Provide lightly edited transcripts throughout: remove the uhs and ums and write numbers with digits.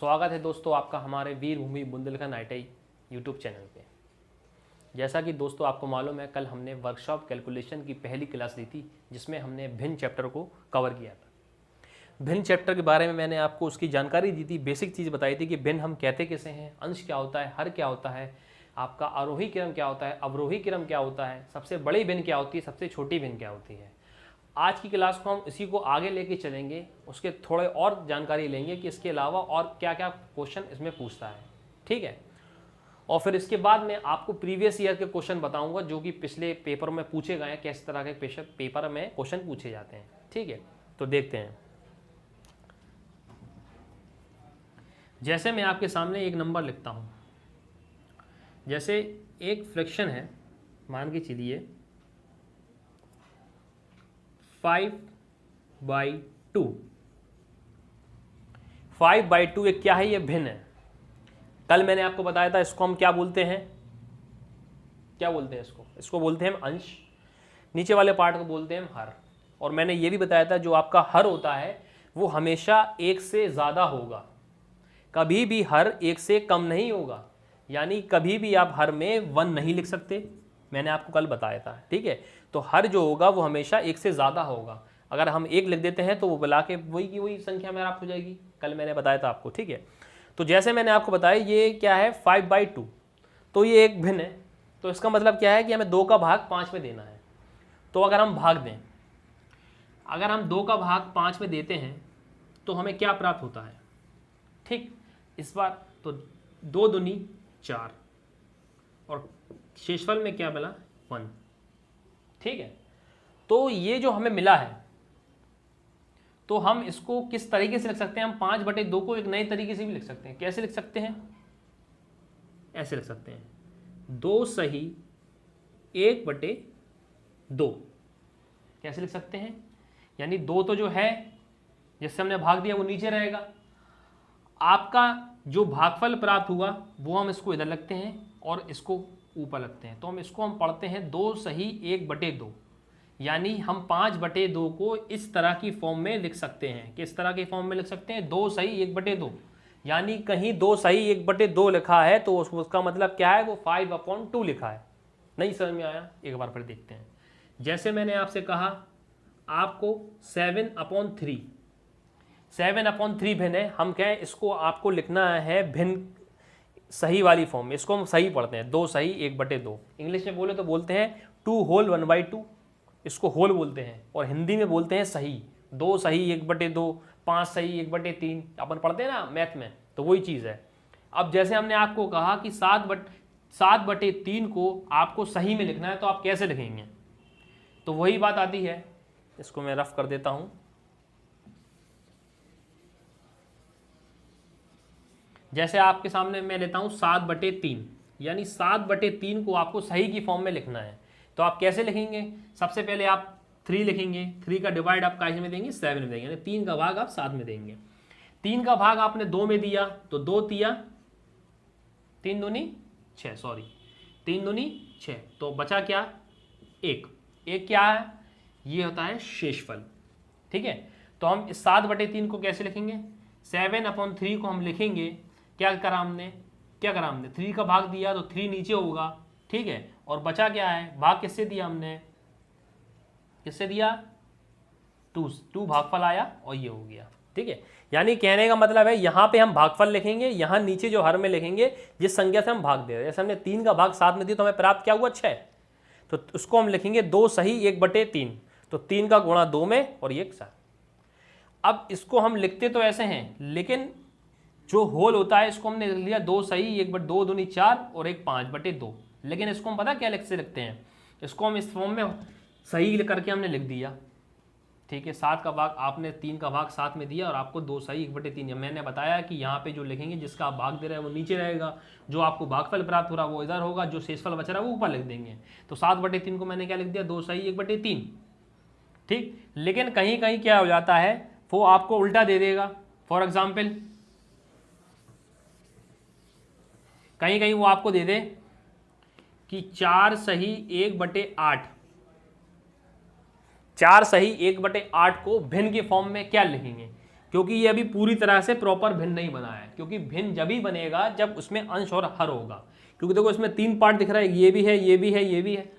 स्वागत है दोस्तों आपका हमारे वीर भूमि बुंदेलखंड ITI यूट्यूब चैनल पे। जैसा कि दोस्तों आपको मालूम है, कल हमने वर्कशॉप कैलकुलेशन की पहली क्लास ली थी जिसमें हमने भिन्न चैप्टर को कवर किया था। भिन्न चैप्टर के बारे में मैंने आपको उसकी जानकारी दी थी, बेसिक चीज़ बताई थी कि भिन्न हम कहते कैसे हैं, अंश क्या होता है, हर क्या होता है, आपका आरोही क्रम क्या होता है, अवरोही क्रम क्या होता है, सबसे बड़ी भिन्न क्या होती है, सबसे छोटी भिन्न क्या होती है। आज की क्लास को हम इसी को आगे लेके चलेंगे, उसके थोड़े और जानकारी लेंगे कि इसके अलावा और क्या क्या क्वेश्चन इसमें पूछता है, ठीक है। और फिर इसके बाद में आपको प्रीवियस ईयर के क्वेश्चन बताऊंगा जो कि पिछले पेपर में पूछे गए हैं, किस तरह के पेपर में क्वेश्चन पूछे जाते हैं, ठीक है। तो देखते हैं। जैसे मैं आपके सामने एक नंबर लिखता हूं, जैसे एक फ्रैक्शन है, मान के चलिए 5/2। 5/2 एक क्या है, ये भिन्न है। कल मैंने आपको बताया था इसको हम क्या बोलते हैं, क्या बोलते हैं इसको बोलते हैं हम अंश, नीचे वाले पार्ट को बोलते हैं हम हर। और मैंने ये भी बताया था जो आपका हर होता है वो हमेशा एक से ज़्यादा होगा, कभी भी हर एक से कम नहीं होगा। यानी कभी भी आप हर में 1 नहीं लिख सकते, मैंने आपको कल बताया था, ठीक है। तो हर जो होगा वो हमेशा एक से ज़्यादा होगा। अगर हम 1 लिख देते हैं तो वो बुला के वही की वही संख्या में प्राप्त हो जाएगी, कल मैंने बताया था आपको, ठीक है। तो जैसे मैंने आपको बताया ये क्या है 5/2, तो ये एक भिन्न है। तो इसका मतलब क्या है कि हमें 2 का भाग 5 में देना है। तो अगर हम भाग दें, अगर हम 2 का भाग 5 में देते हैं तो हमें क्या प्राप्त होता है, ठीक। इस बार तो 2 दूनी 4 और शेषफल में क्या मिला 1, ठीक है। तो ये जो हमें मिला है तो हम इसको किस तरीके से लिख सकते हैं, हम 5/2 को एक नए तरीके से भी लिख सकते हैं। कैसे लिख सकते हैं, ऐसे लिख सकते हैं 2 सही 1/2। कैसे लिख सकते हैं, यानी 2 तो जो है जिससे हमने भाग दिया वो नीचे रहेगा, आपका जो भागफल प्राप्त हुआ वो हम इसको इधर लगते हैं और इसको ऊपर लगते हैं। तो हम इसको हम पढ़ते हैं 2 सही 1/2। यानी हम 5/2 को इस तरह की फॉर्म में लिख सकते हैं। किस तरह की फॉर्म में लिख सकते हैं, 2 सही 1/2। यानी कहीं 2 सही 1/2 लिखा है तो उसका मतलब क्या है, वो 5/2 लिखा है। नहीं समझ में आया, एक बार फिर देखते हैं। जैसे मैंने आपसे कहा आपको 7/3 भिन्न है, हम कहें इसको आपको लिखना है भिन्न सही वाली फॉर्म में। इसको हम सही पढ़ते हैं 2 सही 1/2। इंग्लिश में बोले तो बोलते हैं 2 होल 1/2, इसको होल बोलते हैं। और हिंदी में बोलते हैं सही, 2 सही 1/2, 5 सही 1/3, अपन पढ़ते हैं ना मैथ में, तो वही चीज़ है। अब जैसे हमने आपको कहा कि 7/3 को आपको सही में लिखना है तो आप कैसे लिखेंगे, तो वही बात आती है। इसको मैं रफ कर देता हूं। जैसे आपके सामने मैं लेता हूं 7/3, यानी 7/3 को आपको सही की फॉर्म में लिखना है। तो आप कैसे लिखेंगे, सबसे पहले आप 3 लिखेंगे, 3 का डिवाइड आप कैसे में देंगे, 7 में देंगे, यानी 3 का भाग आप 7 में देंगे। 3 का भाग आपने 2 में दिया तो 2 तिया 3 दूनी 6, सॉरी 3 दूनी 6, तो बचा क्या 1। क्या है, ये होता है शेषफल, ठीक है। तो हम इस 7/3 को कैसे लिखेंगे, 7/3 को हम लिखेंगे, क्या करा हमने 3 का भाग दिया तो 3 नीचे होगा, ठीक है। और बचा क्या है, भाग किससे दिया हमने, किससे दिया 2 भागफल आया और ये हो गया, ठीक है। यानी कहने का मतलब है यहाँ पे हम भागफल लिखेंगे, यहाँ नीचे जो हर में लिखेंगे जिस संख्या से हम भाग दे रहे हैं। जैसे हमने 3 का भाग 7 में दिया तो हमें प्राप्त क्या हुआ 6, तो उसको हम लिखेंगे 2 सही 1/3। तो 3 का गुणा 2 में और ये 7। अब इसको हम लिखते तो ऐसे हैं, लेकिन जो होल होता है इसको हमने लिख लिया 2 सही 1/2 दूनी 4 और 1 5/2। लेकिन इसको हम पता क्या लिखते हैं, इसको हम इस फॉर्म में सही करके हमने लिख दिया, ठीक है। 7 का भाग आपने 3 का भाग 7 में दिया और आपको 2 सही 1/3। मैंने बताया कि यहाँ पे जो लिखेंगे जिसका आप भाग दे रहे हैं वो नीचे रहेगा, जो आपको भागफल प्राप्त हो रहा है वो इधर होगा, जो शेषफल बच रहा है वो ऊपर लिख देंगे। तो 7/3 को मैंने क्या लिख दिया, 2 सही 1/3, ठीक। लेकिन कहीं कहीं क्या हो जाता है, वो आपको उल्टा दे देगा। फॉर एग्जाम्पल कहीं कहीं वो आपको दे दे कि 4 सही 1/8, 4 सही 1/8 को भिन्न के फॉर्म में क्या लिखेंगे, क्योंकि ये अभी पूरी तरह से प्रॉपर भिन्न नहीं बना है, क्योंकि भिन्न जब ही बनेगा जब उसमें अंश और हर होगा। क्योंकि देखो इसमें 3 पार्ट दिख रहा है, ये भी है, ये भी है, ये भी है।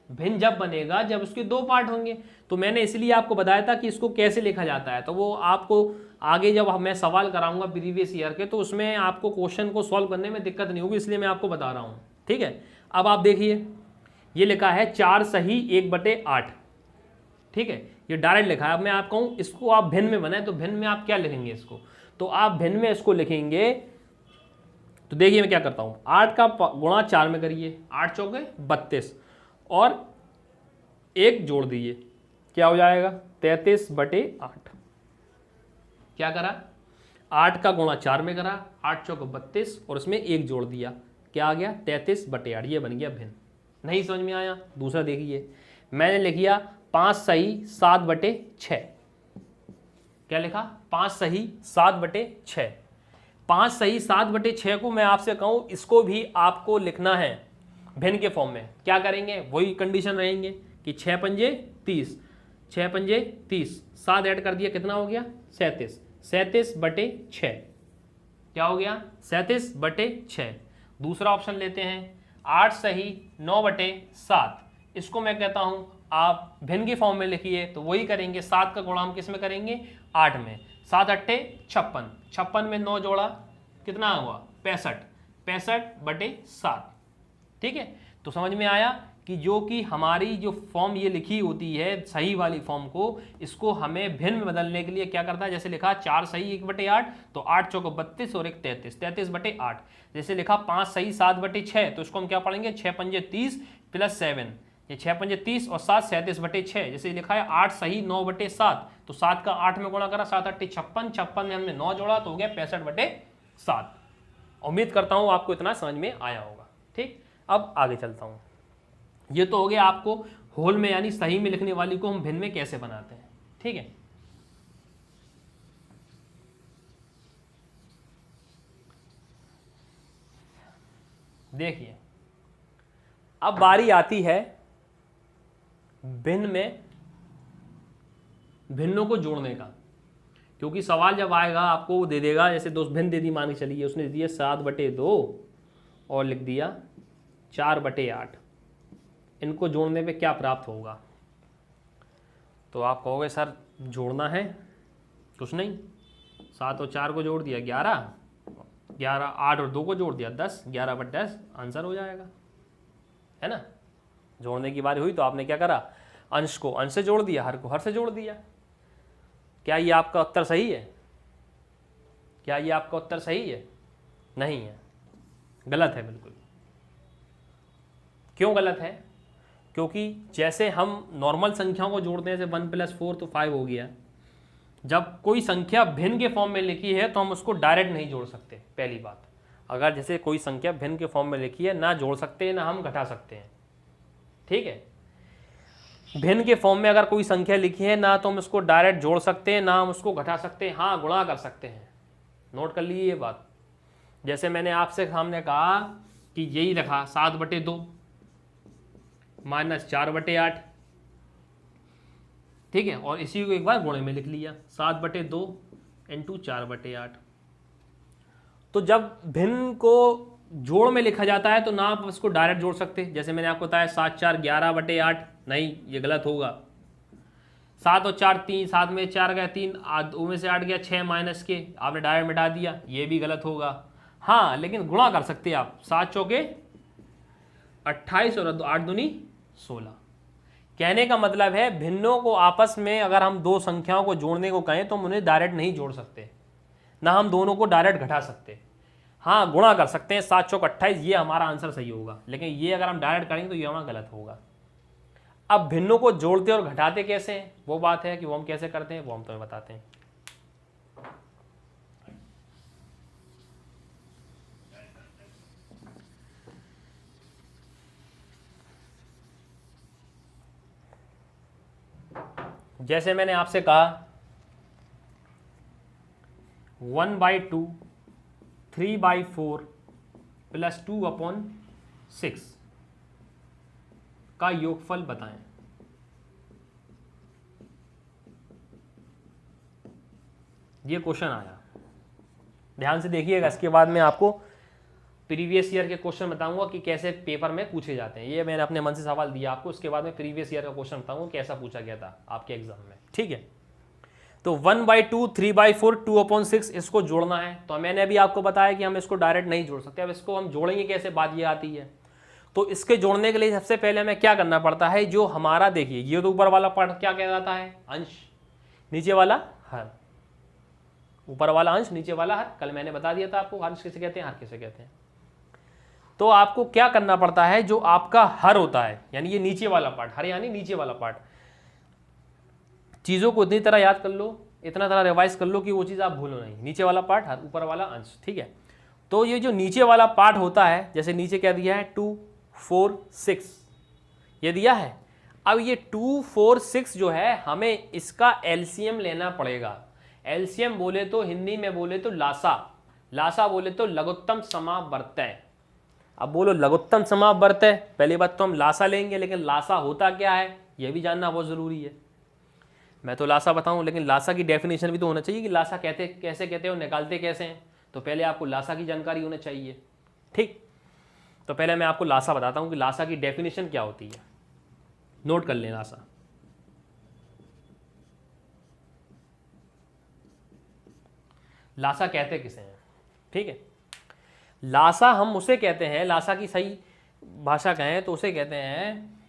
भिन्न जब बनेगा जब उसके 2 पार्ट होंगे। तो मैंने इसलिए आपको बताया था कि इसको कैसे लिखा जाता है, तो वो आपको आगे जब मैं सवाल कराऊंगा प्रीवियस ईयर के, तो उसमें आपको क्वेश्चन को सॉल्व करने में दिक्कत नहीं होगी, इसलिए मैं आपको बता रहा हूँ। ठीक है, अब आप देखिए ये लिखा है 4 सही 1/8। ठीक है, ये डायरेक्ट लिखा है। अब मैं आपको कहूँ इसको आप भिन्न में बनाए, तो भिन्न में आप क्या लिखेंगे इसको, तो आप भिन्न में इसको लिखेंगे। तो देखिए मैं क्या करता हूँ, 8 का गुणा 4 में करिए, 8 चौके 32 और 1 जोड़ दीजिए, क्या हो जाएगा 33/8। क्या करा, 8 का गुणा 4 में करा, 8 चौके 32 और उसमें 1 जोड़ दिया, क्या आ गया 33/8। ये बन गया भिन्न। नहीं समझ में आया, दूसरा देखिए, मैंने लिख दिया 5 सही 7/6। क्या लिखा, 5 सही 7/6। 5 सही 7/6 को मैं आपसे कहूं इसको भी आपको लिखना है भिन्न के फॉर्म में। क्या करेंगे, वही कंडीशन रहेंगे कि 6 पंजे 30, 6 पंजे 30, 7 ऐड कर दिया, कितना हो गया 37, 37/6। क्या हो गया 37/6। दूसरा ऑप्शन लेते हैं, 8 सही 9/7। इसको मैं कहता हूं आप भिन्न की फॉर्म में लिखिए, तो वही करेंगे, 7 का गुणा हम किस में करेंगे 8 में, 7 अट्ठे 56, 56 में 9 जोड़ा कितना हुआ 65, 65/7। ठीक है, तो समझ में आया कि जो कि हमारी जो फॉर्म ये लिखी होती है सही वाली फॉर्म को, इसको हमें भिन्न में बदलने के लिए क्या करता है, जैसे लिखा 4 सही 1/8, तो 8 चौको 32 और 1 33, 33/8। जैसे लिखा 5 सही 7/6, तो इसको हम क्या पढ़ेंगे 6 पंजे 30 + 7, ये 6 पंजे 30 और 7 37/6। जैसे लिखा है 8 सही 9/7, तो 7 का 8 में गुणा करा, 7 अट्ठे 56, 56 में हमने 9 जोड़ा तो हो गया 65/7। उम्मीद करता हूं आपको इतना समझ में आया होगा। ठीक, अब आगे चलता हूं। ये तो हो गया आपको होल में यानी सही में लिखने वाली को हम भिन्न में कैसे बनाते हैं। ठीक है, देखिए अब बारी आती है भिन्न में भिन्नों को जोड़ने का। क्योंकि सवाल जब आएगा आपको वो दे देगा, जैसे दोस्त भिन्न दे दी मान के चलिए, उसने दे दिया 7/2 और लिख दिया 4/8। इनको जोड़ने पे क्या प्राप्त होगा, तो आप कहोगे सर जोड़ना है कुछ नहीं, 7 और 4 को जोड़ दिया 11, 11 8 और 2 को जोड़ दिया 10, 11/10 आंसर हो जाएगा, है ना। जोड़ने की बारी हुई तो आपने क्या करा, अंश को अंश से जोड़ दिया, हर को हर से जोड़ दिया। क्या ये आपका उत्तर सही है, क्या ये आपका उत्तर सही है, नहीं है, गलत है बिल्कुल। क्यों गलत है, क्योंकि जैसे हम नॉर्मल संख्याओं को जोड़ते हैं, जैसे 1 + 4 तो 5 हो गया। जब कोई संख्या भिन्न के फॉर्म में लिखी है तो हम उसको डायरेक्ट नहीं जोड़ सकते। पहली बात, अगर जैसे कोई संख्या भिन्न के फॉर्म में लिखी है, ना जोड़ सकते हैं ना हम घटा सकते हैं। ठीक है, भिन्न के फॉर्म में अगर कोई संख्या लिखी है, ना तो हम उसको डायरेक्ट जोड़ सकते हैं ना हम उसको घटा सकते हैं, हाँ गुणा कर सकते हैं। नोट कर लीजिए ये बात। जैसे मैंने आपसे सामने कहा कि यही रखा 7/2 - 4/8। ठीक है, और इसी को एक बार गुणे में लिख लिया 7/2 × 4/8। तो जब भिन्न को जोड़ में लिखा जाता है तो ना आप इसको डायरेक्ट जोड़ सकते, जैसे मैंने आपको बताया 7 4 11/8, नहीं ये गलत होगा। 7 और 4 3, 7 में 4 गया 3, 2 में से 8 गया 6 माइनस के, आपने डायरेक्ट मिटा दिया, ये भी गलत होगा। हाँ लेकिन गुणा कर सकते हैं आप, 7 चौके 28 और 8 दूनी 16। कहने का मतलब है भिन्नों को आपस में अगर हम दो संख्याओं को जोड़ने को कहें तो हम उन्हें डायरेक्ट नहीं जोड़ सकते, ना हम दोनों को डायरेक्ट घटा सकते। हाँ गुणा कर सकते हैं, 7 चौक 28, ये हमारा आंसर सही होगा। लेकिन ये अगर हम डायरेक्ट करेंगे तो ये हमारा गलत होगा। अब भिन्नों को जोड़ते और घटाते कैसे हैं, वो बात है कि वो हम कैसे करते हैं, वो हम तुम्हें बताते हैं। जैसे मैंने आपसे कहा 1/2 3/4 + 2/6 का योगफल बताएं। ये क्वेश्चन आया, ध्यान से देखिएगा। इसके बाद में आपको प्रीवियस ईयर के क्वेश्चन बताऊंगा कि कैसे पेपर में पूछे जाते हैं। ये मैंने अपने मन से सवाल दिया आपको, उसके बाद में प्रीवियस ईयर का क्वेश्चन बताऊंगा कैसा पूछा गया था आपके एग्जाम में, ठीक है। तो 1/2, 3/4, 2/6 इसको जोड़ना है। तो मैंने अभी आपको बताया कि हम इसको डायरेक्ट नहीं जोड़ सकते। अब इसको हम जोड़ेंगे कैसे, बात ये आती है। तो इसके जोड़ने के लिए सबसे पहले हमें क्या करना पड़ता है, जो हमारा देखिए ये तो ऊपर वाला पार्ट क्या कहलाता है, अंश, नीचे वाला हर। ऊपर वाला अंश, नीचे वाला हर, कल मैंने बता दिया था आपको अंश किसे कहते हैं, हर किसे कहते हैं। तो आपको क्या करना पड़ता है, जो आपका हर होता है यानी ये नीचे वाला पार्ट, हर यानी नीचे वाला पार्ट, चीज़ों को इतनी तरह याद कर लो, इतना तरह रिवाइज कर लो कि वो चीज़ आप भूलो नहीं। नीचे वाला पार्ट हर, ऊपर वाला अंश, ठीक है। तो ये जो नीचे वाला पार्ट होता है, जैसे नीचे क्या दिया है 2, 4, 6 ये दिया है। अब ये 2, 4, 6 जो है हमें इसका एलसीएम लेना पड़ेगा। एलसीएम बोले तो हिंदी में बोले तो लासा, लासा बोले तो लघुत्तम समावर्तय। अब बोलो लघुत्तम समावर्तय, पहली बात तो हम लासा लेंगे, लेकिन लासा होता क्या है यह भी जानना बहुत ज़रूरी है। मैं तो लासा बताऊं, लेकिन लासा की डेफिनेशन भी तो होना चाहिए कि लासा कहते कैसे कहते हो, निकालते कैसे हैं। तो पहले आपको लासा की जानकारी होनी चाहिए, ठीक। तो पहले मैं आपको लासा बताता हूं कि लासा की डेफिनेशन क्या होती है, नोट कर लें। लासा लासा कहते किसे हैं, ठीक है। लासा हम उसे कहते हैं, लासा की सही भाषा कहें तो उसे कहते हैं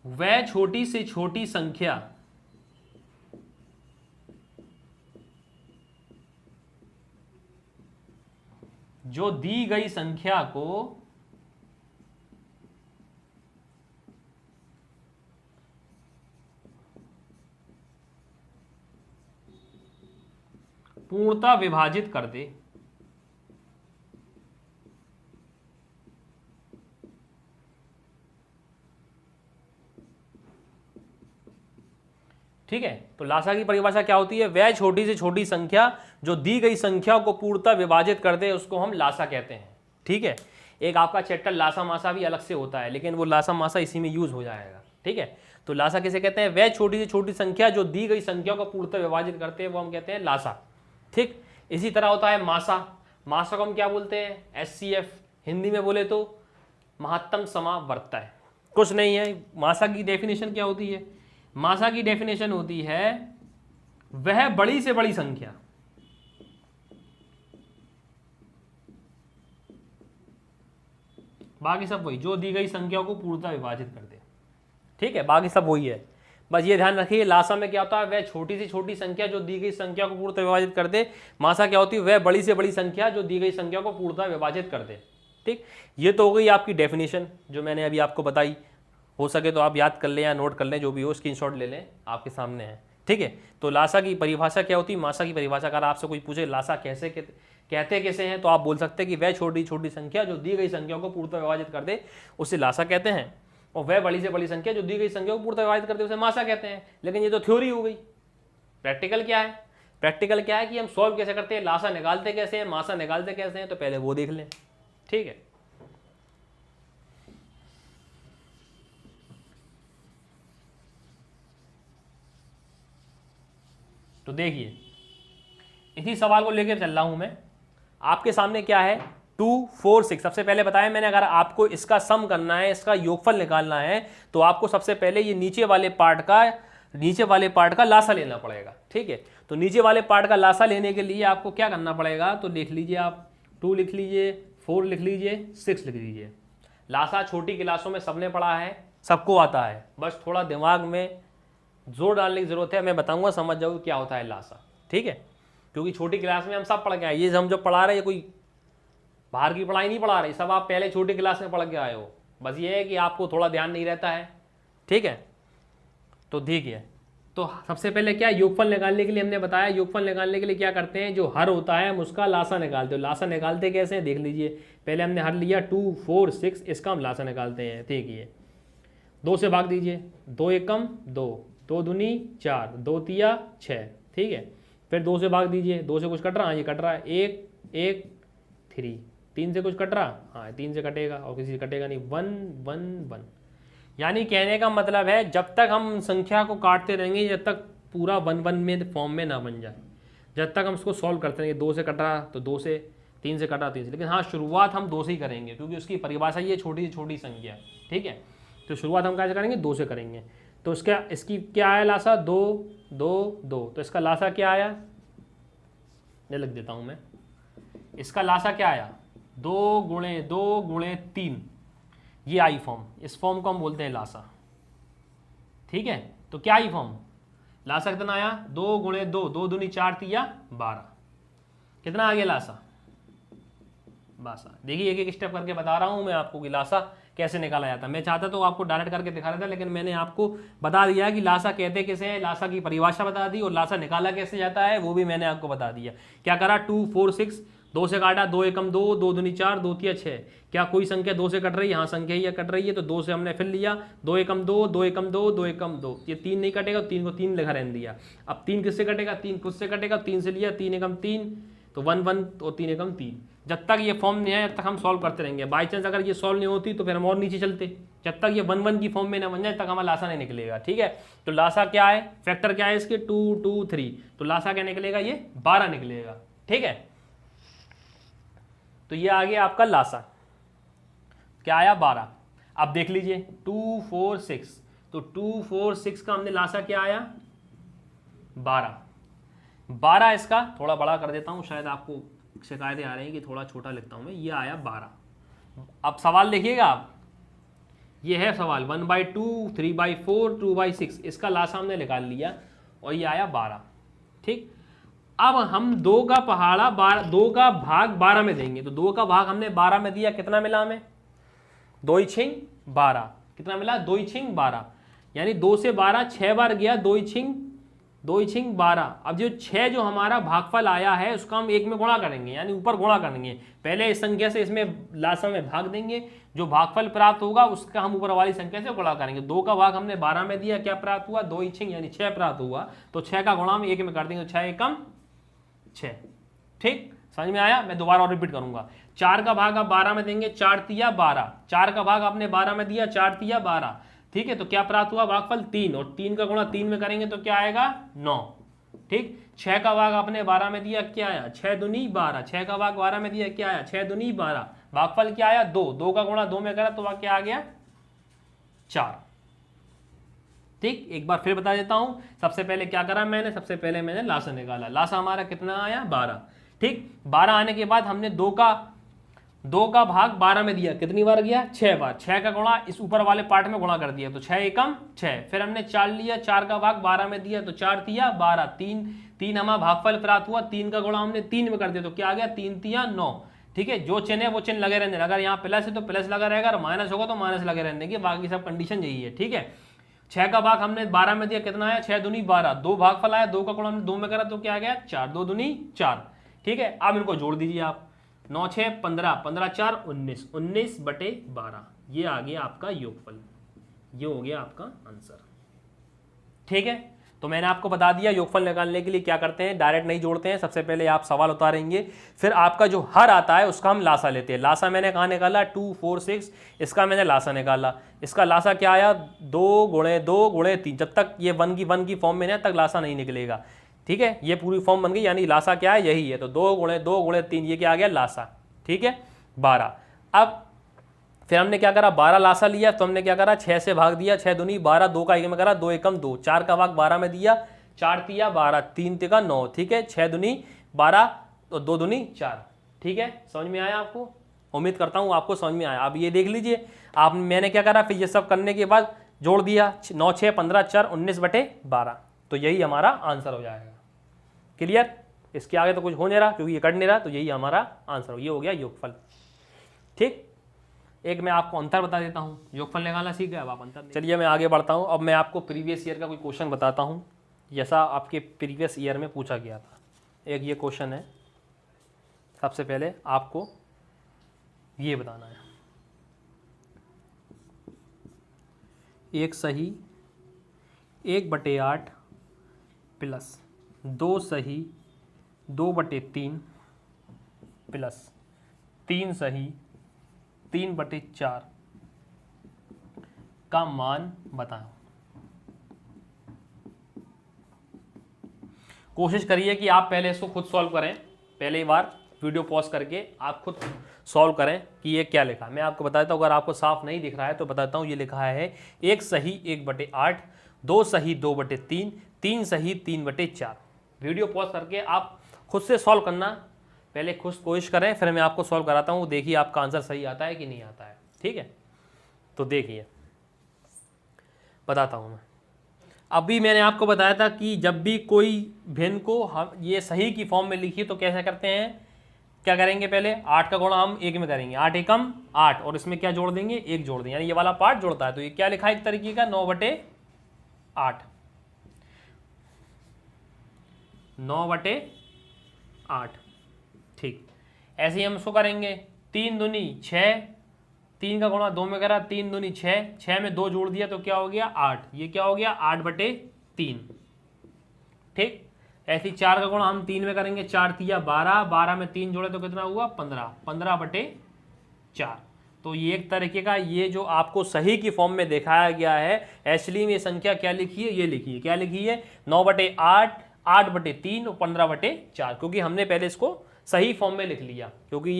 वह छोटी से छोटी संख्या जो दी गई संख्या को पूर्णतः विभाजित कर दे। ठीक है, तो लासा की परिभाषा क्या होती है, वह छोटी से छोटी संख्या जो दी गई संख्या को पूर्णतः विभाजित कर दे उसको हम लासा कहते हैं, ठीक है। एक आपका चैप्टर लासा मासा भी अलग से होता है, लेकिन वो लासा मासा इसी में यूज हो जाएगा, ठीक है। तो लासा किसे कहते हैं, वह छोटी से छोटी संख्या जो दी गई संख्या को पूर्णतः विभाजित करते हैं वो हम कहते हैं लासा, ठीक। इसी तरह होता है मासा, मासा को हम क्या बोलते हैं, SCF, हिंदी में बोले तो महत्तम समावर्तय। कुछ नहीं है, मासा की डेफिनेशन क्या होती है, मासा की डेफिनेशन होती है वह बड़ी से बड़ी संख्या, बाकी सब वही, जो दी गई संख्या को पूर्णतः विभाजित कर दे, ठीक है। बाकी सब वही है, बस ये ध्यान रखिए। लासा में क्या होता है, वह छोटी से छोटी संख्या जो दी गई संख्या को पूर्णतः विभाजित कर दे। मासा क्या होती है, वह बड़ी से बड़ी संख्या जो दी गई संख्या को पूर्णतः विभाजित कर दे, ठीक। ये तो हो गई आपकी डेफिनेशन जो मैंने अभी आपको बताई। हो सके तो आप याद कर लें या नोट कर लें, जो भी हो स्क्रीनशॉट ले लें, आपके सामने है, ठीक है। तो लासा की परिभाषा क्या होती है, मासा की परिभाषा। अगर आपसे कोई पूछे लासा कैसे कहते कैसे हैं, तो आप बोल सकते हैं कि वह छोटी छोटी संख्या जो दी गई संख्या को पूर्णतः विभाजित कर दे उसे लासा कहते हैं, और वह बड़ी से बड़ी संख्या जो दी गई संख्या को पूर्णतः विभाजित कर दे उसे मासा कहते हैं। लेकिन ये तो थ्योरी हो गई, प्रैक्टिकल क्या है, प्रैक्टिकल क्या है कि हम सॉल्व कैसे करते हैं, लासा निकालते कैसे हैं, मासा निकालते कैसे हैं, तो पहले वो देख लें, ठीक है। तो देखिए इसी सवाल को लेकर चल रहा हूं मैं आपके सामने। क्या है 2, 4, 6, सबसे पहले बताया मैंने, अगर आपको इसका सम करना है, इसका योगफल निकालना है, तो आपको सबसे पहले ये नीचे वाले पार्ट का लासा लेना पड़ेगा, ठीक है। तो नीचे वाले पार्ट का लासा लेने के लिए आपको क्या करना पड़ेगा, तो लिख लीजिए आप 2 लिख लीजिए, 4 लिख लीजिए, 6 लिख लीजिए। लासा छोटी क्लासों में सबने पढ़ा है, सबको आता है, बस थोड़ा दिमाग में जोर डालने की जरूरत है। मैं बताऊंगा, समझ जाओगे क्या होता है लासा, ठीक है। क्योंकि छोटी क्लास में हम सब पढ़ के आए, ये हम जो पढ़ा रहे हैं कोई बाहर की पढ़ाई नहीं पढ़ा रही, सब आप पहले छोटी क्लास में पढ़ के आए हो। बस ये है कि आपको थोड़ा ध्यान नहीं रहता है, ठीक है। तो देखिए, तो सबसे पहले क्या योगफल निकालने के लिए हमने बताया, योगफल निकालने के लिए क्या करते हैं, जो हर होता है हम उसका लासा निकालते हो। लासा निकालते कैसे हैं देख लीजिए, पहले हमने हर लिया 2, 4, 6, इसका हम लासा निकालते हैं। देखिए 2 से भाग दीजिए, 2 एकम 2, 2 दूनी 4, 2 तिया 6, ठीक है। फिर 2 से भाग दीजिए, 2 से कुछ कट रहा है, ये कट रहा है 1, 1, 3, 3 से कुछ कट रहा, हाँ 3 से कटेगा और किसी से कटेगा नहीं, 1, 1, 1। यानी कहने का मतलब है जब तक हम संख्या को काटते रहेंगे जब तक पूरा 1, 1 में फॉर्म में ना बन जाए। जब तक हम उसको सॉल्व करते रहेंगे, 2 से कट रहा तो 2 से, 3 से कट रहा 3 से, लेकिन हाँ शुरुआत हम 2 से ही करेंगे क्योंकि उसकी परिभाषा ये छोटी से छोटी संख्या है, ठीक है। तो शुरुआत हम कैसे करेंगे, 2 से करेंगे। तो इसकी क्या आया लासा, 2 2 2, तो इसका लासा क्या आया, ये लिख देता हूँ मैं, इसका लासा क्या आया, 2 गुणे 2 गुणे 3, ये आई फॉर्म, इस फॉर्म को हम बोलते हैं लासा, ठीक है। तो क्या आई फॉर्म, लासा कितना आया, 2 गुणे 2, 2 दूनी 4 तिया 12, कितना आ गया लासा, लासा। देखिए एक एक स्टेप करके बता रहा हूं मैं आपको कि लासा कैसे निकाला जाता है। मैं चाहता तो आपको डायरेक्ट करके दिखा रहा था, लेकिन मैंने आपको बता दिया कि लासा कहते कैसे हैं, लासा की परिभाषा बता दी और लासा निकाला कैसे जाता है वो भी मैंने आपको बता दिया। क्या करा, 2 4 6, 2 से काटा, 2 एकम 2, 2 दूनी 4, 2 तिया 6। क्या कोई संख्या 2 से कट रही है, यहाँ संख्या ही कट रही है, तो 2 से हमने फिर लिया, 2 एकम 2, 2 एकम 2, 2 एकम 2, ये 3 नहीं कटेगा, 3 को 3 लिखा रहने दिया। अब 3 किससे कटेगा, 3 खुद से कटेगा, 3 से लिया, 3 एकम 3, तो 1 1 और 3 एकम 3। जब तक ये फॉर्म नहीं है तब तक हम सॉल्व करते रहेंगे। बाई चांस अगर ये सॉल्व नहीं होती तो फिर हम और नीचे चलते, जब तक ये 1 1 की फॉर्म में ना बन जाए तक हमारा लासा नहीं निकलेगा, ठीक है। तो लासा क्या है, फैक्टर क्या है इसके, 2 2 3, तो लासा क्या निकलेगा, ये 12 निकलेगा, ठीक है। तो ये आ गया आपका लासा, क्या आया 12। अब देख लीजिए 2 4 6, तो 2 4 6 का हमने लासा क्या आया 12। 12 इसका थोड़ा बड़ा कर देता हूं, शायद आपको शिकायतें आ रही हैं कि थोड़ा छोटा लिखता हूं मैं, ये आया 12। अब सवाल देखिएगा आप, ये है सवाल 1/2 3/4 2/6, इसका लासा हमने निकाल लिया और ये आया 12, ठीक। अब हम 2 का पहाड़ा 2 का भाग 12 में देंगे, तो 2 का भाग हमने 12 में दिया, कितना मिला हमें, 2 6 12, कितना मिला, 2 6 12, यानी 2 से 12 6 बार गया, 2 6 12। अब जो 6 जो हमारा भागफल आया है उसका हम 1 में गुणा करेंगे, यानी ऊपर गुणा करेंगे, पहले इस संख्या से इसमें लासा में भाग देंगे, जो भागफल प्राप्त होगा उसका हम ऊपर वाली संख्या से गुणा करेंगे। 2 का भाग हमने 12 में दिया, क्या प्राप्त हुआ, 2 6 यानी 6 प्राप्त हुआ, तो 6 का गुणा हम 1 में कर देंगे, तो 6 एकम 6, ठीक, समझ में आया। मैं दोबारा और रिपीट करूंगा, 4 का भाग आप 12 में देंगे, 4 तिया 12, 4 का भाग आपने 12 में दिया, 4 तिया 12, ठीक है। तो क्या प्राप्त हुआ, भागफल 3, और 3 का गुणा 3 में करेंगे तो क्या आएगा 9, ठीक। 6 का भाग आपने 12 में दिया, क्या आया 6 दूनी 12, 6 का भाग 12 में दिया, क्या आया 6 दूनी 12, भागफल क्या आया 2, 2 का गुणा 2 में करा तो क्या आ गया 4, ठीक। एक बार फिर बता देता हूं, सबसे पहले क्या करा मैंने, सबसे पहले मैंने लासा निकाला, लासा हमारा कितना आया 12, ठीक। 12 आने के बाद हमने 2 का भाग 12 में दिया, कितनी बार गया 6 बार, 6 का गुणा इस ऊपर वाले पार्ट में गुणा कर दिया, तो 6 एकम 6, फिर हमने 4 लिया, 4 का भाग 12 में दिया, तो 4 तिया 12, 3 हमारा भागफल प्राप्त हुआ, 3 का गुणा हमने 3 में कर दिया, तो क्या आ गया 3 तिया 9, ठीक है। जो चिन्ह है वो चिन्ह लगे रहने, अगर यहाँ प्लस है तो प्लस लगा रहेगा, और माइनस होगा तो माइनस लगे रहने देंगे, बाकी सब कंडीशन यही है, ठीक है। 6 का भाग हमने 12 में दिया, कितना आया 6 दूनी 12, 2 भागफल आया, 2 का गुणा हमने 2 में करा तो क्या आ गया 4, 2 दूनी 4, ठीक है। अब इनको जोड़ दीजिए आप, 9 6 15, 15 4 19, 19/12, ये आ गया आपका योगफल, ये हो गया आपका आंसर, ठीक है। तो मैंने आपको बता दिया योगफल निकालने के लिए क्या करते हैं, डायरेक्ट नहीं जोड़ते हैं, सबसे पहले आप सवाल उतारेंगे, फिर आपका जो हर आता है उसका हम लासा लेते हैं। लासा मैंने कहाँ निकाला, 2 4 6, इसका मैंने लासा निकाला, इसका लासा क्या आया 2 गुणे 2 गुणे 3, जब तक ये 1 की फॉर्म में नहीं तक लासा नहीं निकलेगा, ठीक है। ये पूरी फॉर्म बन गई, यानी लासा क्या है यही है, तो 2 गुणे 2 गुणे 3, ये क्या आ गया लासा, ठीक है 12। अब फिर हमने क्या करा, 12 लासा लिया, तो हमने क्या करा 6 से भाग दिया, 6 दूनी 12, 2 का 1 में करा, 2 एकम 2, 4 का भाग 12 में दिया, 4 तिया 12, 3 तिका 9, ठीक है, 6 दूनी 12 तो 2 दूनी 4, ठीक है। समझ में आया आपको, उम्मीद करता हूँ आपको समझ में आया। अब ये देख लीजिए आप, मैंने क्या करा, फिर ये सब करने के बाद जोड़ दिया, 9 6 15 4 19/12, तो यही हमारा आंसर हो जाएगा। क्लियर, इसके आगे तो कुछ हो नहीं रहा क्योंकि ये कट नहीं रहा, तो यही हमारा आंसर, ये हो गया योगफल, ठीक। एक मैं आपको अंतर बता देता हूँ, योगफल निकालना सीख गए, अब आप अंतर, चलिए मैं आगे बढ़ता हूँ। अब मैं आपको प्रीवियस ईयर का कोई क्वेश्चन बताता हूँ, जैसा आपके प्रीवियस ईयर में पूछा गया था। एक ये क्वेश्चन है, सबसे पहले आपको ये बताना है, एक सही 1/8 प्लस 2 सही 2/3 प्लस 3 सही 3/4 का मान बताओ। कोशिश करिए कि आप पहले इसको खुद सॉल्व करें, पहले बार वीडियो पॉज करके आप खुद सॉल्व करें कि ये क्या लिखा। मैं आपको बता देता हूँ, अगर आपको साफ नहीं दिख रहा है तो बताता हूँ। ये लिखा है 1 सही 1/8, 2 सही 2/3, 3 सही 3/4। वीडियो पॉज करके आप खुद से सॉल्व करना, पहले खुद कोशिश करें, फिर मैं आपको सॉल्व कराता हूँ। देखिए आपका आंसर सही आता है कि नहीं आता है। ठीक है, तो देखिए बताता हूँ मैं। अभी मैंने आपको बताया था कि जब भी कोई भिन्न को हम ये सही की फॉर्म में लिखिए तो कैसे करते हैं, क्या करेंगे, पहले 8 का गुणा हम 1 में करेंगे, 8 एकम 8, और इसमें क्या जोड़ देंगे, 1 जोड़ देंगे, यानी ये वाला पार्ट जोड़ता है। तो ये क्या लिखा है एक तरीके का 9/8, 9/8। ठीक, ऐसे ही हम इसको करेंगे 3 दूनी 6, 3 का गुणा 2 में करा, 3 दूनी 6, 6 में 2 जोड़ दिया तो क्या हो गया 8, ये क्या हो गया 8/3। ठीक, ऐसे ही 4 का गुणा हम 3 में करेंगे, 4 तिया 12, 12 में 3 जोड़े तो कितना हुआ 15, 15/4। तो ये एक तरीके का ये जो आपको सही की फॉर्म में दिखाया गया है, एक्चुअली में ये संख्या क्या लिखी है, ये लिखी है, क्या लिखी है 9/8, 8/3 और 15/4, क्योंकि हमने पहले इसको सही फॉर्म में लिख लिया, क्योंकि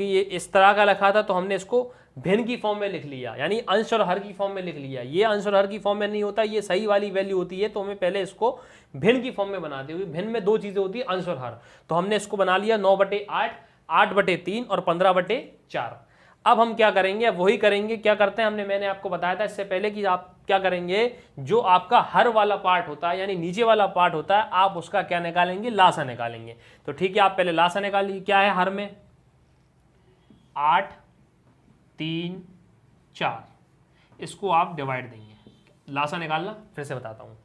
ये इस तरह का लिखा था तो हमने इसको भिन्न की फॉर्म में लिख लिया, यानी अंश और हर की फॉर्म में लिख लिया। ये अंश और हर की फॉर्म में नहीं होता, ये सही वाली वैल्यू होती है, तो हमें पहले इसको भिन्न की फॉर्म में बनाते हुए, भिन्न में 2 चीजें होती है, अंश और हर, तो हमने इसको बना लिया 9/8, 8/3 और 15/4। अब हम क्या करेंगे, वही करेंगे, क्या करते हैं मैंने आपको बताया था इससे पहले कि आप क्या करेंगे, जो आपका हर वाला पार्ट होता है यानी नीचे वाला पार्ट होता है, आप उसका क्या निकालेंगे, लासा निकालेंगे। तो ठीक है, आप पहले लासा निकालिए। क्या है हर में 8, 3, 4, इसको आप डिवाइड देंगे, लासा निकालना फिर से बताता हूँ।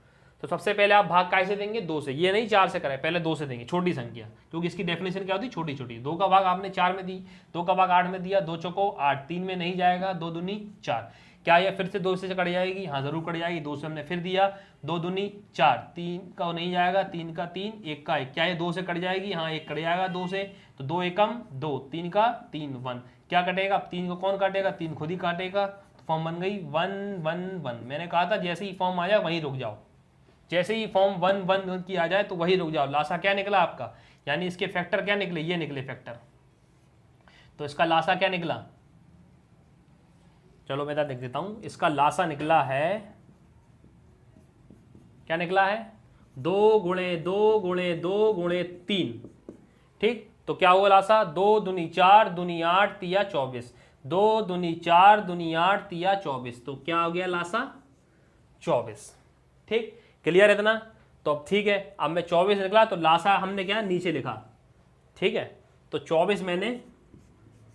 तो सबसे पहले आप भाग कैसे देंगे, 2 से, ये नहीं 4 से करें, पहले 2 से देंगे, छोटी संख्या, क्योंकि इसकी डेफिनेशन क्या होती है, छोटी छोटी। 2 का भाग आपने 4 में दी, 2 का भाग 8 में दिया, 2 चौको 8, 3 में नहीं जाएगा, 2 दूनी 4, क्या ये फिर से 2 से कट जाएगी, हाँ जरूर कट जाएगी, 2 से हमने फिर दिया, 2 दूनी 4, 3 का नहीं जाएगा, 3 का 3, 1 का 1, क्या ये 2 से कट जाएगी, हाँ 1 कट जाएगा 2 से, तो 2 एकम 2, 3 का 3, 1, क्या कटेगा, अब 3 को कौन काटेगा, 3 खुद ही काटेगा, तो फॉर्म बन गई 1 1 1। मैंने कहा था जैसे ही फॉर्म आ जाए वहीं रुक जाओ, जैसे ही फॉर्म 1 1 की आ जाए तो वही रुक जाओ। लासा क्या निकला आपका, यानी इसके फैक्टर क्या निकले, ये निकले फैक्टर, तो इसका लासा क्या निकला, चलो मैं देख देता हूं। इसका लासा निकला है, क्या निकला है 2 × 2 × 2 × 3। ठीक, तो क्या हुआ लासा, 2 दूनी 4, दूनी 8, तिया 24, 2 दूनी 4, दूनी 8, तिया 24, तो क्या हो गया लासा 24। ठीक, क्लियर है इतना, तो अब ठीक है, अब मैं 24 निकला तो लासा हमने क्या नीचे लिखा। ठीक है, तो 24 मैंने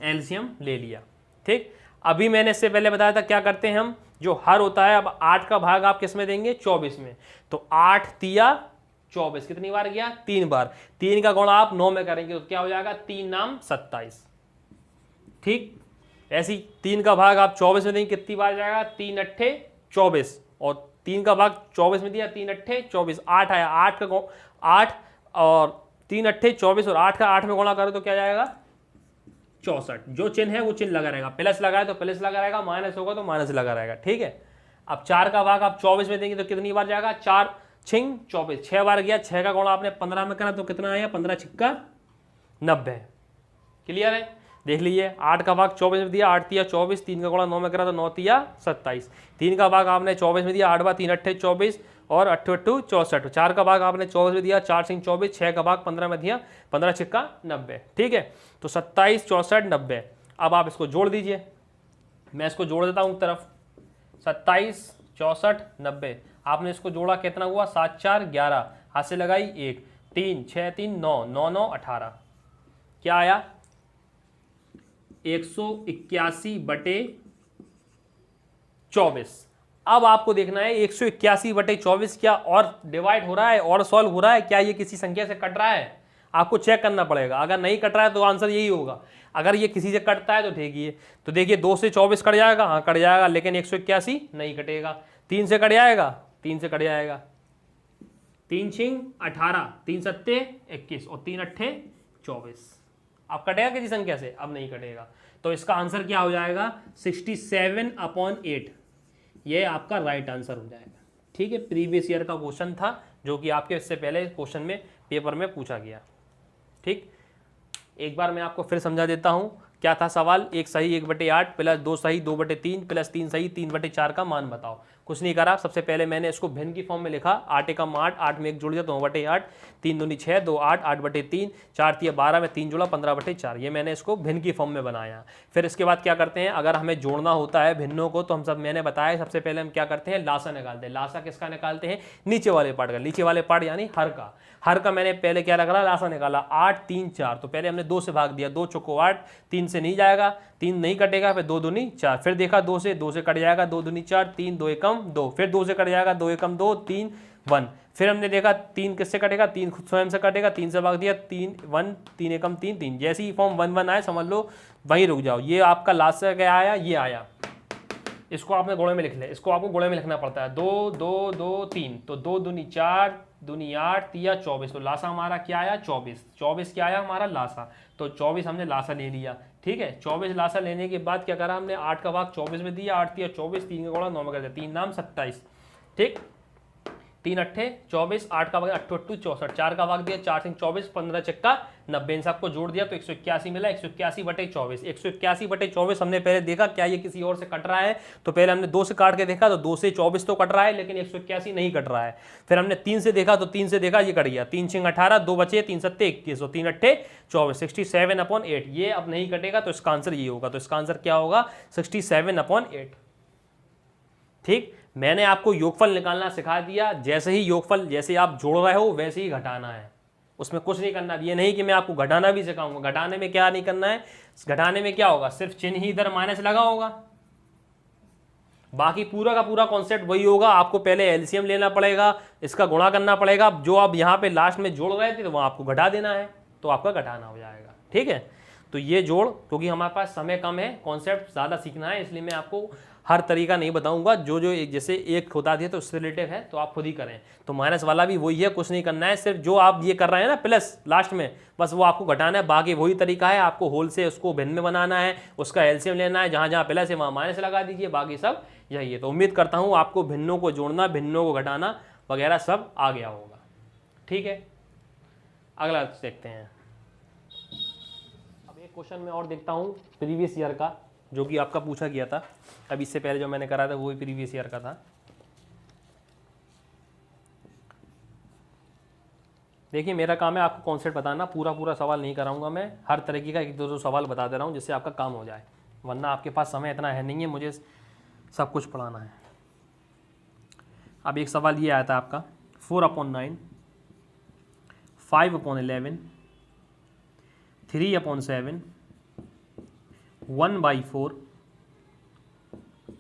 एलसीएम ले लिया। ठीक, अभी मैंने इससे पहले बताया था क्या करते हैं हम, जो हर होता है, अब 8 का भाग आप किस में देंगे, 24 में, तो 8 तिया 24 कितनी बार गया, 3 बार, 3 का गुणा आप 9 में करेंगे तो क्या हो जाएगा 3 नाम 27। ठीक, ऐसे ही 3 का भाग आप 24 में देंगे, कितनी बार जाएगा, 3 अट्ठे 24, और 3 का भाग 24 में दिया, 3 अट्ठे 24, 8 आया, 8 का 8 और 3 अट्ठे 24 और 8 का 8 में गुणा करो तो क्या जाएगा 64। जो चिन्ह है वो चिन्ह लगा रहेगा, प्लस लगाए तो प्लस लगा रहेगा, माइनस होगा तो माइनस लगा रहेगा। ठीक है, अब 4 का भाग आप 24 में देंगे तो कितनी बार जाएगा, 4 छिंग 24, 6 बार गया, 6 का गुणा आपने 15 में करा तो कितना आया, 15 छिक्का 90। क्लियर है, देख लीजिए, 8 का भाग 24 में दिया, 8 तिया 24, 3 का गुणा 9 में करा तो 9 तिया 27, 3 का भाग आपने 24 में दिया, 8 बार 3 अट्ठे 24 और 8 8 64, 4 का भाग आपने 24 में दिया, 4 सिंह 24, 6 का भाग 15 में दिया, 15 छिक्का 90। ठीक है, तो 27 64 90। अब आप इसको जोड़ दीजिए, मैं इसको जोड़ देता हूँ तरफ, 27 64 90, आपने इसको जोड़ा कितना हुआ, 7 4 11, हाथ से लगाई 1, 3 6 3 9 9 9 18, क्या आया 181/24। अब आपको देखना है 181/24 क्या और डिवाइड हो रहा है और सॉल्व हो रहा है, क्या ये किसी संख्या से कट रहा है, आपको चेक करना पड़ेगा। अगर नहीं कट रहा है तो आंसर यही होगा, अगर ये किसी से कटता है तो ठीक है। तो देखिए 2 से 24 कट जाएगा, हाँ कट जाएगा, लेकिन 181 नहीं कटेगा। 3 से कट जाएगा, 3 से कट जाएगा, 3 छिंग 18, 3 सत्ते 21 और 3 अट्ठे 24। अब कटेगा किसी संख्या से, अब नहीं कटेगा। तो इसका आंसर क्या हो जाएगा 67/8, ये आपका राइट आंसर हो जाएगा। ठीक है, प्रीवियस ईयर का क्वेश्चन था, जो कि आपके इससे पहले क्वेश्चन में पेपर में पूछा गया। ठीक, एक बार मैं आपको फिर समझा देता हूँ क्या था सवाल। 1 सही 1/8 प्लस 2 सही 2/3 प्लस 3 सही 3/4 का मान बताओ। कुछ नहीं करा, सबसे पहले मैंने इसको भिन्न की फॉर्म में लिखा, 8 एकम 8, 8 में 1 जुड़ गया 2/8, 3 दूनी 6, 2 8, 8/3, 4 तिया 12 में 3 जुड़ा 15/4। ये मैंने इसको भिन्न की फॉर्म में बनाया। फिर इसके बाद क्या करते हैं, अगर हमें जोड़ना होता है भिन्नों को तो हम सब मैंने बताया सबसे पहले हम क्या करते हैं, लासा निकालते हैं। लासा किसका निकालते हैं, नीचे वाले पार्ट का। नीचे वाले पार्ट यानी हर का। हर का मैंने पहले क्या रखा, लासा निकाला 8 3 4, तो पहले हमने 2 से भाग दिया, 2 चौको 8, 3 से नहीं जाएगा, 3 नहीं कटेगा, फिर 2 दूनी 4, फिर देखा 2 से कट जाएगा, 2 दूनी 4, 3 2 एकम 2, फिर 2 से कट जाएगा, 2 एकम 2, 3 1, फिर हमने देखा 3 किससे कटेगा, 3 खुद स्वयं से कटेगा, 3 से भाग दिया, 3 1, 3 एकम 3 3। जैसे ही फॉर्म 1 1 आए समझ लो वहीं रुक जाओ। ये आपका लास्ट से क्या आया, ये आया, इसको आपने गोले में लिख ले, इसको आपको गोले में लिखना पड़ता है। 2 2 2 3, तो 2 दूनी 4 दूनी 8 तिया 24, तो लासा हमारा क्या आया 24। 24 क्या आया हमारा लासा, तो 24 हमने लासा ले लिया। ठीक है, 24 लासा लेने के बाद क्या करा हमने, 8 का भाग 24 में दिया, 8 तिया 24, 3 का गुणा 9 में कर दिया, 3 नाम 27। ठीक, 3 अट्ठे 24, 8 का भाग 8 8 64, 4 का भाग दिया, 4 से 24, 15 चक्का 90, इन सबको जोड़ दिया तो 181 मिला। 181/24, 181/24 हमने पहले देखा क्या ये किसी और से कट रहा है, तो पहले हमने 2 से काट के देखा तो 2 से 24 तो कट रहा है लेकिन 181 नहीं कट रहा है। फिर हमने 3 से देखा तो 3 से देखा ये कट गया, 3 6 18, 2 बचे, 3 7 21, तो 3 अट्ठे 24, 67/8। ये अब नहीं कटेगा तो इसका आंसर ये होगा, तो इसका आंसर क्या होगा 67/8। ठीक, मैंने आपको योगफल निकालना सिखा दिया। जैसे ही योगफल, जैसे आप जोड़ रहे हो वैसे ही घटाना है, उसमें कुछ नहीं करना। ये नहीं कि मैं आपको घटाना भी सिखाऊंगा, घटाने में क्या नहीं करना है, घटाने में क्या होगा, सिर्फ चिन्ह ही इधर माइनस लगा होगा, बाकी पूरा का पूरा कॉन्सेप्ट वही होगा। आपको पहले एलसीएम लेना पड़ेगा, इसका गुणा करना पड़ेगा, जो आप यहाँ पे लास्ट में जोड़ रहे थे तो वहाँ आपको घटा देना है, तो आपका घटाना हो जाएगा। ठीक है, तो ये जोड़, क्योंकि हमारे पास समय कम है, कॉन्सेप्ट ज़्यादा सीखना है, इसलिए मैं आपको हर तरीका नहीं बताऊंगा। जो जो जैसे एक होता है तो उससे रिलेटिव है तो आप खुद ही करें। तो माइनस वाला भी वही है, कुछ नहीं करना है, सिर्फ जो आप ये कर रहे हैं ना प्लस लास्ट में, बस वो आपको घटाना है। बाकी वही तरीका है, आपको होल से उसको भिन्न में बनाना है, उसका एलसीएम लेना है, जहाँ जहाँ प्लस है वहाँ माइनस लगा दीजिए, बाकी सब यही है। तो उम्मीद करता हूँ आपको भिन्नों को जोड़ना, भिन्नों को घटाना वगैरह सब आ गया होगा। ठीक है, अगला देखते हैं। अब एक क्वेश्चन मैं और देखता हूँ प्रीवियस ईयर का, जो कि आपका पूछा गया था। अब इससे पहले जो मैंने करा था वो भी प्रीवियस ईयर का था। देखिए, मेरा काम है आपको कॉन्सेप्ट बताना, पूरा सवाल नहीं कराऊंगा मैं, हर तरीके का 1-2 सवाल बता दे रहा हूँ जिससे आपका काम हो जाए, वरना आपके पास समय इतना है नहीं है, मुझे सब कुछ पढ़ाना है। अब एक सवाल ये आया था आपका, 4/9, 5/11, 3/7, 1/4,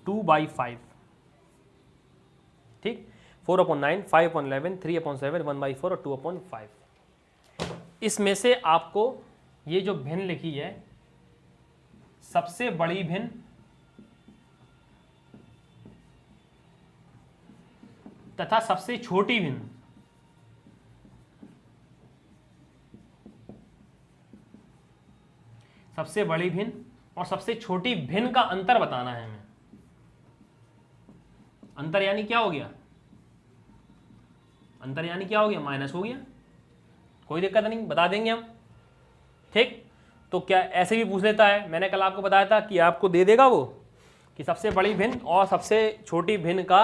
2/5। ठीक, 4/9, 5/11, 3/7, 1/4 और 2/5। इसमें से आपको ये जो भिन्न लिखी है, सबसे बड़ी भिन्न तथा सबसे छोटी भिन्न, सबसे बड़ी भिन्न और सबसे छोटी भिन्न का अंतर बताना है हमें। अंतर यानी क्या हो गया, अंतर यानी क्या हो गया, माइनस हो गया, कोई दिक्कत नहीं, बता देंगे हम। ठीक, तो क्या ऐसे भी पूछ लेता है, मैंने कल आपको बताया था कि आपको दे देगा वो कि सबसे बड़ी भिन्न और सबसे छोटी भिन्न का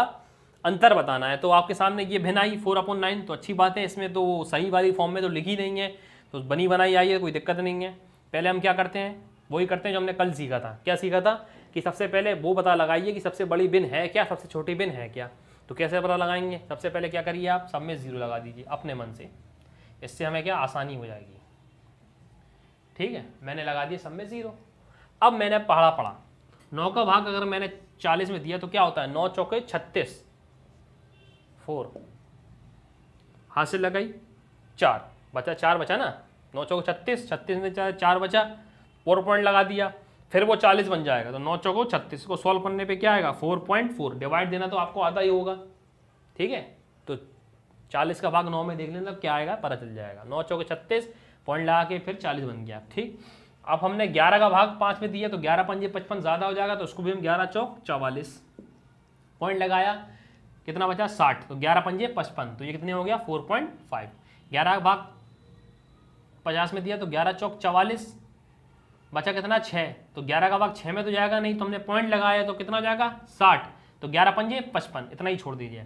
अंतर बताना है। तो आपके सामने ये भिन्न आई 4/9, तो अच्छी बात है, इसमें तो सही वाली फॉर्म में तो लिखी नहीं है, तो बनी बनाई आई है, कोई दिक्कत नहीं है। पहले हम क्या करते हैं, वही करते हैं जो हमने कल सीखा था। क्या सीखा था कि सबसे पहले वो पता लगाइए कि सबसे बड़ी भिन्न है क्या, सबसे छोटी भिन्न है क्या। तो कैसे पता लगाएंगे, सबसे पहले क्या करिए आप, सब में 0 लगा दीजिए अपने मन से, इससे हमें क्या आसानी हो जाएगी। ठीक है, मैंने लगा दिया सब में 0। अब मैंने पढ़ा 9 का भाग अगर मैंने 40 में दिया तो क्या होता है, 9 चौके 36, 4 हाथ से लगाई, 4 बचा, 4 बचा ना, 9 चौको 36, 36 में 4 बचा, 4 पॉइंट लगा दिया, फिर वो 40 बन जाएगा। तो 9 चौको 36 को सॉल्व करने पे क्या आएगा 4.4, डिवाइड देना तो आपको आता ही होगा। ठीक है, तो 40 का भाग 9 में देख लेना क्या आएगा पता चल जाएगा। 9 चौको 36 पॉइंट लगा के फिर 40 बन गया। ठीक, अब हमने 11 का भाग 5 में दिया तो 11 पंजे 55 ज़्यादा हो जाएगा, तो उसको भी हम 11 चौक 44 पॉइंट लगाया। कितना बचा 60, तो 11 पंजे 55, तो ये कितने हो गया 4.5। 11 भाग 50 में दिया तो 11 चौक 44, बचा कितना 6, तो 11 का भाग 6 में तो जाएगा नहीं, तो हमने पॉइंट लगाया तो कितना जाएगा 60, तो 11 पंजे 55, इतना ही छोड़ दीजिए।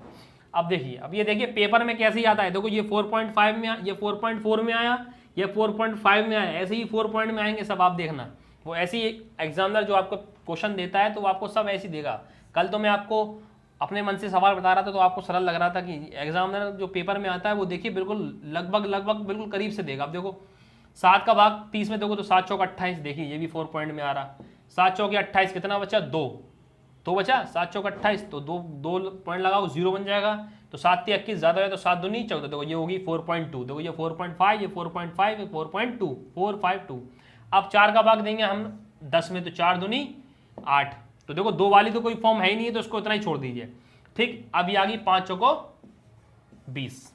अब देखिए, अब ये देखिए पेपर में कैसे ही आता है, देखो ये 4.5 में, ये 4.4 में आया, ये 4.5 में आया, ऐसे ही 4 पॉइंट में आएंगे सब, आप देखना। वो ऐसे ही एग्जामिनर जो आपको क्वेश्चन देता है तो वो आपको सब ऐसे ही देगा। कल तो मैं आपको अपने मन से सवाल बता रहा था तो आपको सरल लग रहा था कि एग्जामिनर जो पेपर में आता है वो देखिए बिल्कुल लगभग बिल्कुल करीब से देगा। अब देखो 7 का भाग 30 में देखो तो 7 चौक 28, देखिए ये भी 4 पॉइंट में आ रहा। 7 चौक 28, कितना बचा 2, तो बचा 7 चौक 28, तो 2 पॉइंट लगाओ 0 बन जाएगा, तो 7 3 21 ज़्यादा है तो 7 दूनी 14, देखो ये होगी 4.2, देखो ये 4.5, ये 4.5, ये 4.2, 452। अब 4 का भाग देंगे हम 10 में, तो 4 दूनी 8, तो देखो 2 वाली तो कोई फॉर्म है ही नहीं है, तो उसको इतना ही छोड़ दीजिए। ठीक, अब ये आ गई 5 चौको 20।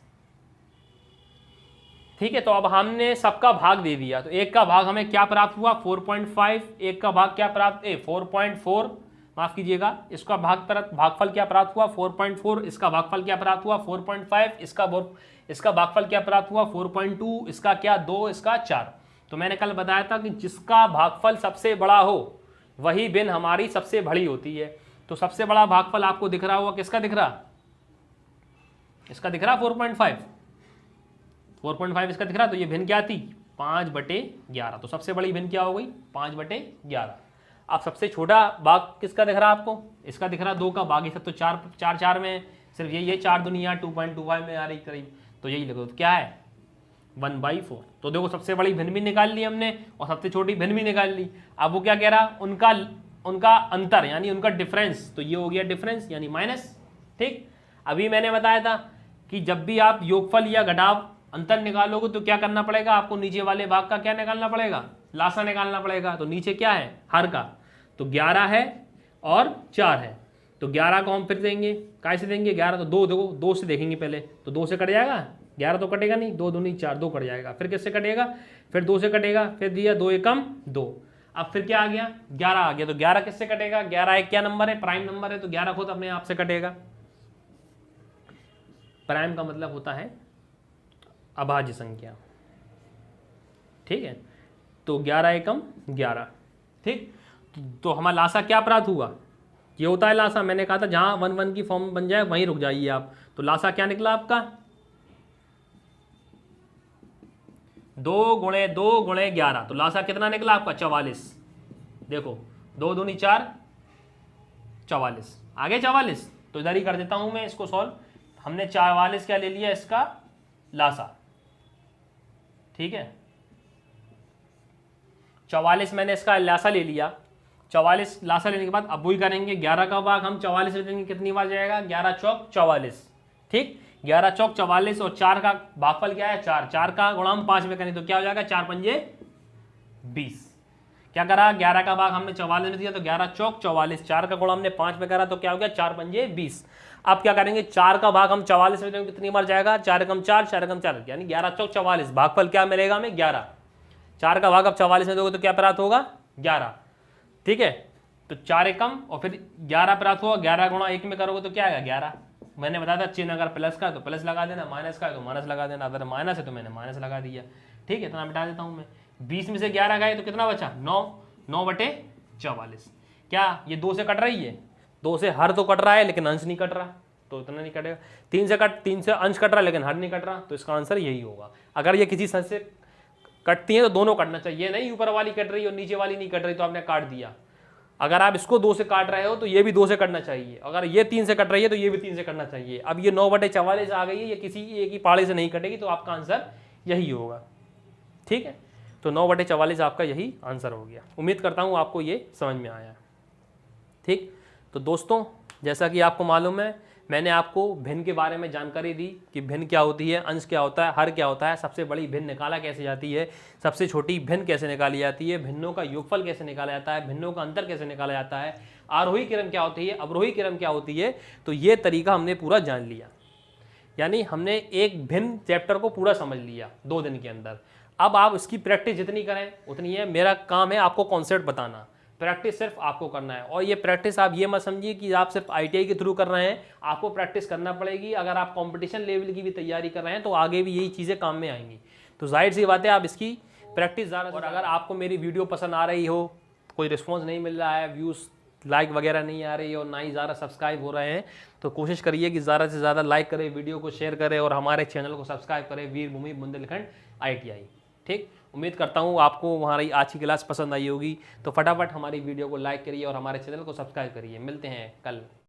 ठीक है, तो अब हमने सबका भाग दे दिया, तो एक का भाग हमें क्या प्राप्त हुआ 4.5, एक का भाग क्या प्राप्त 4.4, माफ कीजिएगा, इसका भागफल क्या प्राप्त हुआ 4.4, इसका भागफल क्या प्राप्त हुआ 4.5, इसका भागफल क्या प्राप्त हुआ 4.2, इसका क्या 2, इसका 4। तो मैंने कल बताया था कि जिसका भागफल सबसे बड़ा हो वही भिन्न हमारी सबसे बड़ी होती है। तो सबसे बड़ा भागफल आपको दिख रहा होगा, किसका दिख रहा, इसका दिख रहा 4.5, 4.5 इसका दिख रहा, तो ये भिन्न क्या थी 5/11, तो सबसे बड़ी भिन्न क्या हो गई 5/11। अब सबसे छोटा भाग किसका दिख रहा आपको, इसका दिख रहा 2 का भाग, ये सब तो 4 में सिर्फ ये 4 दुनिया 2.25 में आ रही करीब, तो यही लगो, तो क्या है 1/4। तो देखो सबसे बड़ी भिन्न भी निकाल ली हमने और सबसे छोटी भिन्न भी निकाल ली। अब वो क्या कह रहा, उनका अंतर यानी उनका डिफरेंस, तो ये हो गया डिफरेंस यानी माइनस। ठीक, अभी मैंने बताया था कि जब भी आप योगफल या घटाव अंतर निकालोगे तो क्या करना पड़ेगा आपको, नीचे वाले भाग का क्या निकालना पड़ेगा, लासा निकालना पड़ेगा। तो नीचे क्या है हर का, तो 11 है और 4 है, तो 11 को हम फिर देंगे, कैसे देंगे 11, तो 2 देखो 2 से देखेंगे पहले, तो 2 से कट जाएगा, 11 तो कटेगा नहीं, 2 दूनी 4, 2 कट जाएगा, फिर किससे कटेगा, फिर 2 से कटेगा, फिर दिया 2 एकम 2, अब फिर क्या आ गया 11 आ गया, तो 11 किससे कटेगा, 11 एक क्या नंबर है, प्राइम नंबर है, तो 11 खुद अपने आप से कटेगा। प्राइम का मतलब होता है अभाज्य संख्या। ठीक है, तो 11 एकम 11। ठीक, तो हमारा लासा क्या प्राप्त हुआ, ये होता है लासा, मैंने कहा था जहां 1 1 की फॉर्म बन जाए वहीं रुक जाइए आप। तो लासा क्या निकला आपका 2 गुणे 2 गुणे 11, तो लासा कितना निकला आपका 44। देखो 2 दूनी 4, 44 आगे 44, तो इधर ही कर देता हूं मैं इसको सॉल्व। हमने 44 क्या ले लिया इसका लासा। ठीक है, 44 मैंने इसका लासा ले लिया, 44 लासा लेने के बाद अब वही करेंगे, 11 का भाग हम 44 ले देंगे, कितनी बार जाएगा 11 चौक 44। ठीक, 11 चौक 44 और 4 का भागफल क्या है 4, 4 का गुणा हम 5 में करें तो क्या हो जाएगा 4 पंजे 20। क्या करा 11 का भाग हमने 44 में दिया तो 11 चौक 44, 4 का गुणा हमने 5 में करा तो क्या हो गया 4 पंजे 20। अब क्या करेंगे 4 का भाग हम 44 में देंगे, कितनी बार जाएगा 4 एकम 4, 4 एकम 4, यानी 11 चौक 44, भागफल क्या मिलेगा हमें 11। 4 का भाग अब 44 में दोगे तो क्या प्राप्त होगा 11। ठीक है, तो 4 एकम और फिर 11 प्राप्त होगा, 11 गुणा 1 में करोगे तो क्या आएगा 11। मैंने बताया था चिन्ह अगर प्लस का है तो प्लस लगा देना, माइनस का है तो माइनस लगा देना, अगर माइनस है तो मैंने माइनस लगा दिया। ठीक है, इतना मिटा देता हूं मैं। 20 में से 11 गए तो कितना बचा 9, 9/44। क्या ये 2 से कट रही है, 2 से हर तो कट रहा है लेकिन अंश नहीं कट रहा, तो इतना नहीं कटेगा। 3 से अंश कट रहा है लेकिन हर नहीं कट रहा, तो इसका आंसर यही होगा। अगर ये किसी संख्या से कटती है तो दोनों कटना चाहिए, नहीं ऊपर वाली कट रही और नीचे वाली नहीं कट रही तो आपने काट दिया। अगर आप इसको 2 से काट रहे हो तो ये भी 2 से कटना चाहिए, अगर ये 3 से कट रही है तो ये भी 3 से कटना चाहिए। अब ये 9/44 आ गई है, ये किसी एक ही पाड़े से नहीं कटेगी, तो आपका आंसर यही होगा। ठीक है, तो 9/44 आपका यही आंसर हो गया। उम्मीद करता हूँ आपको ये समझ में आया। ठीक, तो दोस्तों जैसा कि आपको मालूम है मैंने आपको भिन्न के बारे में जानकारी दी कि भिन्न क्या होती है, अंश क्या होता है, हर क्या होता है, सबसे बड़ी भिन्न निकाला कैसे जाती है, सबसे छोटी भिन्न कैसे निकाली जाती है, भिन्नों का योगफल कैसे निकाला जाता है, भिन्नों का अंतर कैसे निकाला जाता है, आरोही क्रम क्या होती है, अवरोही क्रम क्या होती है। तो ये तरीका हमने पूरा जान लिया, यानी हमने एक भिन्न चैप्टर को पूरा समझ लिया 2 दिन के अंदर। अब आप इसकी प्रैक्टिस जितनी करें उतनी है, मेरा काम है आपको कॉन्सेप्ट बताना। प्रैक्टिस सिर्फ आपको करना है। और ये प्रैक्टिस आप ये मत समझिए कि आप सिर्फ ITI के थ्रू कर रहे हैं, आपको प्रैक्टिस करना पड़ेगी। अगर आप कंपटीशन लेवल की भी तैयारी कर रहे हैं तो आगे भी यही चीज़ें काम में आएंगी। तो जाहिर सी बात है आप इसकी प्रैक्टिस ज़्यादा। और अगर आपको मेरी वीडियो पसंद आ रही हो, कोई रिस्पॉन्स नहीं मिल रहा है, व्यूज़ लाइक वगैरह नहीं आ रही और ना ही ज़्यादा सब्सक्राइब हो रहे हैं, तो कोशिश करिए कि ज़्यादा से ज़्यादा लाइक करें, वीडियो को शेयर करें और हमारे चैनल को सब्सक्राइब करें, वीरभूमि बुंदेलखंड ITI। ठीक, उम्मीद करता हूँ आपको हमारी आज की क्लास पसंद आई होगी। तो फटाफट हमारी वीडियो को लाइक करिए और हमारे चैनल को सब्सक्राइब करिए। मिलते हैं कल।